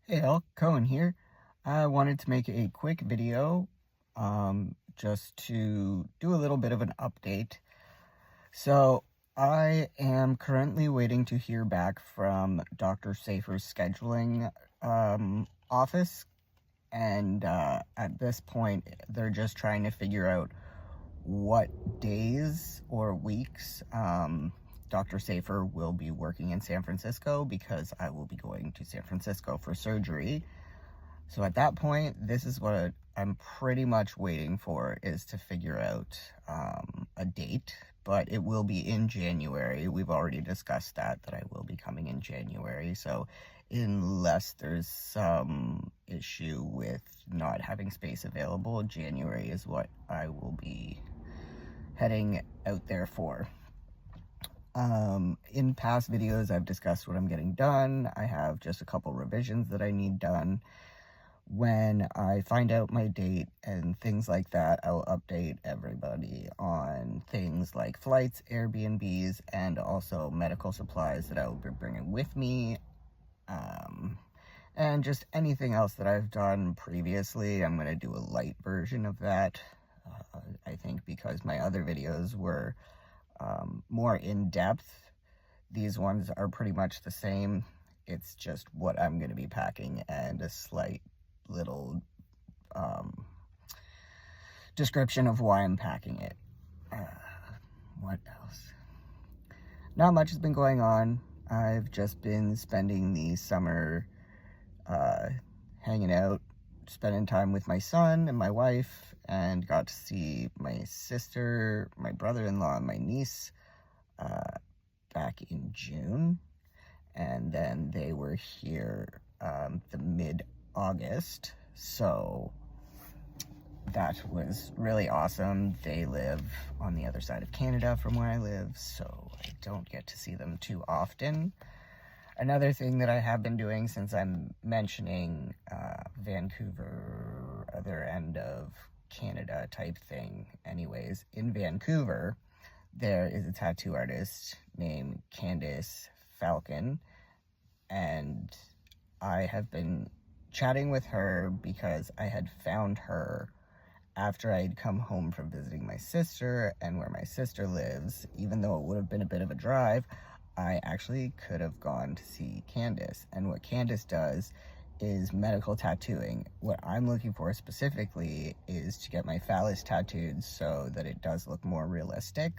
Hey all, Cohen here. I wanted to make a quick video just to do a little bit of an update. So I am currently waiting to hear back from Dr. Safer's scheduling office, and at this point they're just trying to figure out what days or weeks Dr. Safer will be working in San Francisco, because I will be going to San Francisco for surgery. So at that point, this is what I'm pretty much waiting for, is to figure out a date, but it will be in January. We've already discussed that I will be coming in January. So unless there's some issue with not having space available, January is what I will be heading out there for. In past videos, I've discussed what I'm getting done. I have just a couple revisions that I need done. When I find out my date and things like that, I'll update everybody on things like flights, Airbnbs, and also medical supplies that I will be bringing with me. And just anything else that I've done previously, I'm going to do a light version of that. I think because my other videos were more in-depth, these ones are pretty much the same. It's just what I'm going to be packing and a slight little description of why I'm packing it. What else? Not much has been going on. I've just been spending the summer hanging out, spending time with my son and my wife, and got to see my sister, my brother-in-law, and my niece back in June. And then they were here the mid-August, so that was really awesome. They live on the other side of Canada from where I live, so I don't get to see them too often. Another thing that I have been doing, since I'm mentioning Vancouver, other end of Canada type thing anyways, in Vancouver, there is a tattoo artist named Candice Falcon, and I have been chatting with her because I had found her after I had come home from visiting my sister, and where my sister lives, even though it would have been a bit of a drive, I actually could have gone to see Candice. And what Candice does is medical tattooing. What I'm looking for specifically is to get my phallus tattooed so that it does look more realistic.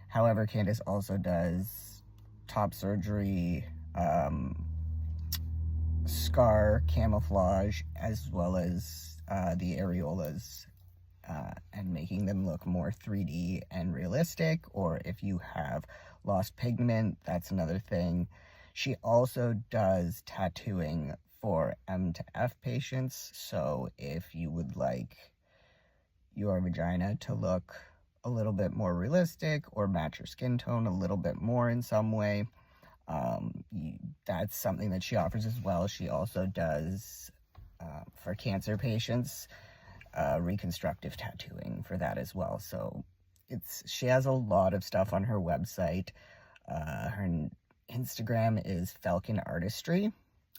However, Candice also does top surgery, scar camouflage, as well as the areolas, and making them look more 3D and realistic. Or if you have lost pigment, that's another thing. She also does tattooing for M to F patients, so if you would like your vagina to look a little bit more realistic or match your skin tone a little bit more in some way, that's something that she offers as well. She also does, for cancer patients, reconstructive tattooing for that as well. So she has a lot of stuff on her website. Her Instagram is Falcon Artistry.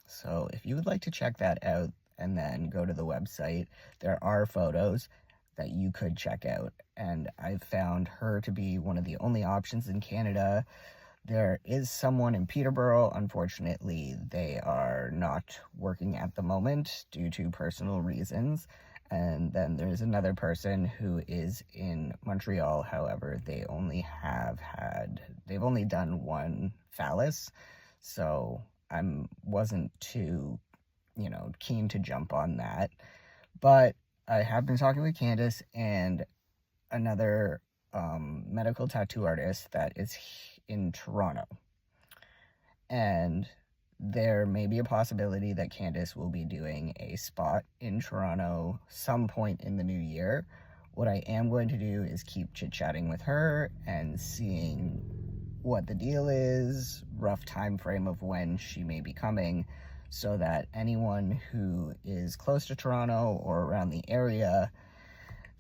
So if you would like to check that out and then go to the website, there are photos that you could check out. And I've found her to be one of the only options in Canada. There is someone in Peterborough. Unfortunately, they are not working at the moment due to personal reasons. And then there's another person who is in Montreal. However, they've only done one phallus, so I wasn't too, keen to jump on that. But I have been talking with Candice and another medical tattoo artist that is in Toronto, and there may be a possibility that Candice will be doing a spot in Toronto some point in the new year. What I am going to do is keep chit-chatting with her and seeing what the deal is, rough time frame of when she may be coming, so that anyone who is close to Toronto or around the area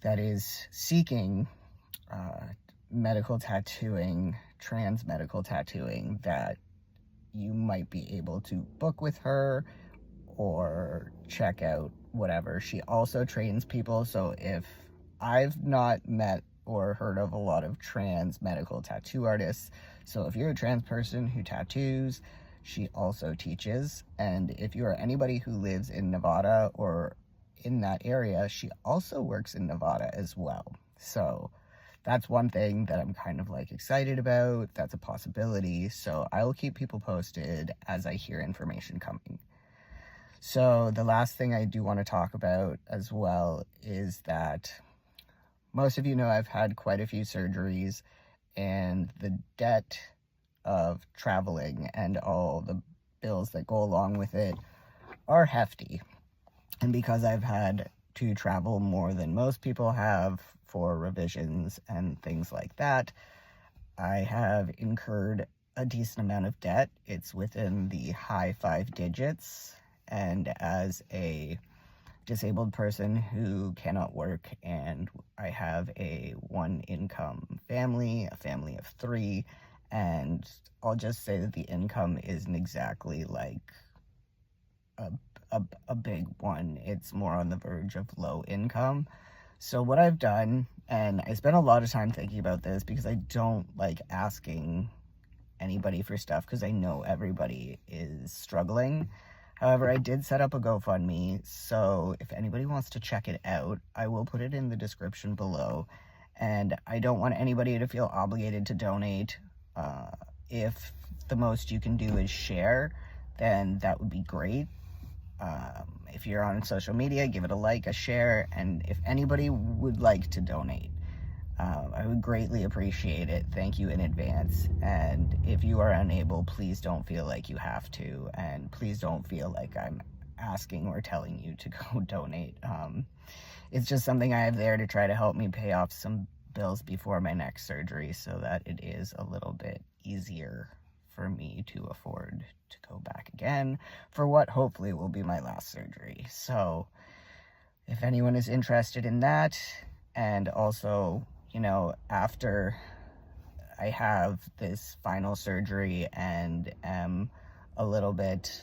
that is seeking medical tattooing, trans medical tattooing, that you might be able to book with her or check out whatever. She also trains people, so if I've not met or heard of a lot of trans medical tattoo artists, so if you're a trans person who tattoos, she also teaches. And if you are anybody who lives in Nevada or in that area, she also works in Nevada as well. So that's one thing that I'm kind of like excited about. That's a possibility. So I will keep people posted as I hear information coming. So the last thing I do want to talk about as well is that most of you know I've had quite a few surgeries, and the debt of traveling and all the bills that go along with it are hefty. And because I've had to travel more than most people have for revisions and things like that, I have incurred a decent amount of debt. It's within the high 5 digits. And as a disabled person who cannot work, and I have a 1-income family, a family of 3, and I'll just say that the income isn't exactly like a big one. It's more on the verge of low income. So what I've done, and I spent a lot of time thinking about this because I don't like asking anybody for stuff because I know everybody is struggling. However, I did set up a GoFundMe, so if anybody wants to check it out, I will put it in the description below. And I don't want anybody to feel obligated to donate. If the most you can do is share, then that would be great. If you're on social media, give it a like, a share, and if anybody would like to donate, I would greatly appreciate it. Thank you in advance. And if you are unable, please don't feel like you have to, and please don't feel like I'm asking or telling you to go donate. It's just something I have there to try to help me pay off some bills before my next surgery so that it is a little bit easier for me to afford to go back again for what hopefully will be my last surgery. So if anyone is interested in that, and also, you know, after I have this final surgery and am a little bit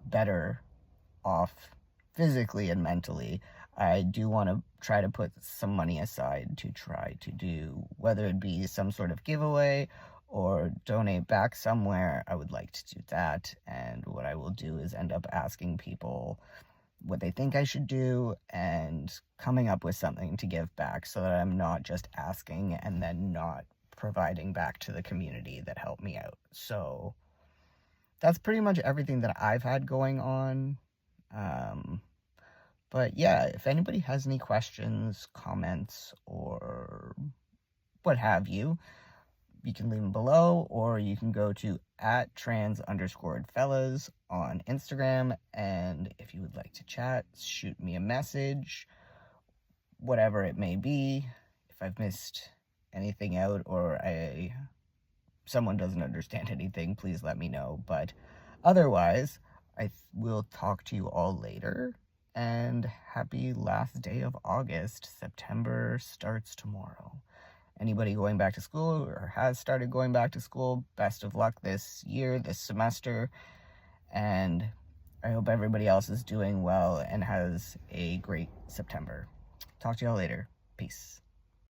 better off physically and mentally, I do want to try to put some money aside to try to do, whether it be some sort of giveaway or donate back somewhere. I would like to do that. And what I will do is end up asking people what they think I should do and coming up with something to give back so that I'm not just asking and then not providing back to the community that helped me out. So that's pretty much everything that I've had going on. But yeah, if anybody has any questions, comments, or what have you, you can leave them below, or you can go to @trans_fellas on Instagram, and if you would like to chat, shoot me a message, whatever it may be. If I've missed anything out or someone doesn't understand anything, please let me know. But otherwise, I will talk to you all later, and happy last day of August. September starts tomorrow. Anybody going back to school or has started going back to school, best of luck this year, this semester, and I hope everybody else is doing well and has a great September. Talk to y'all later. Peace.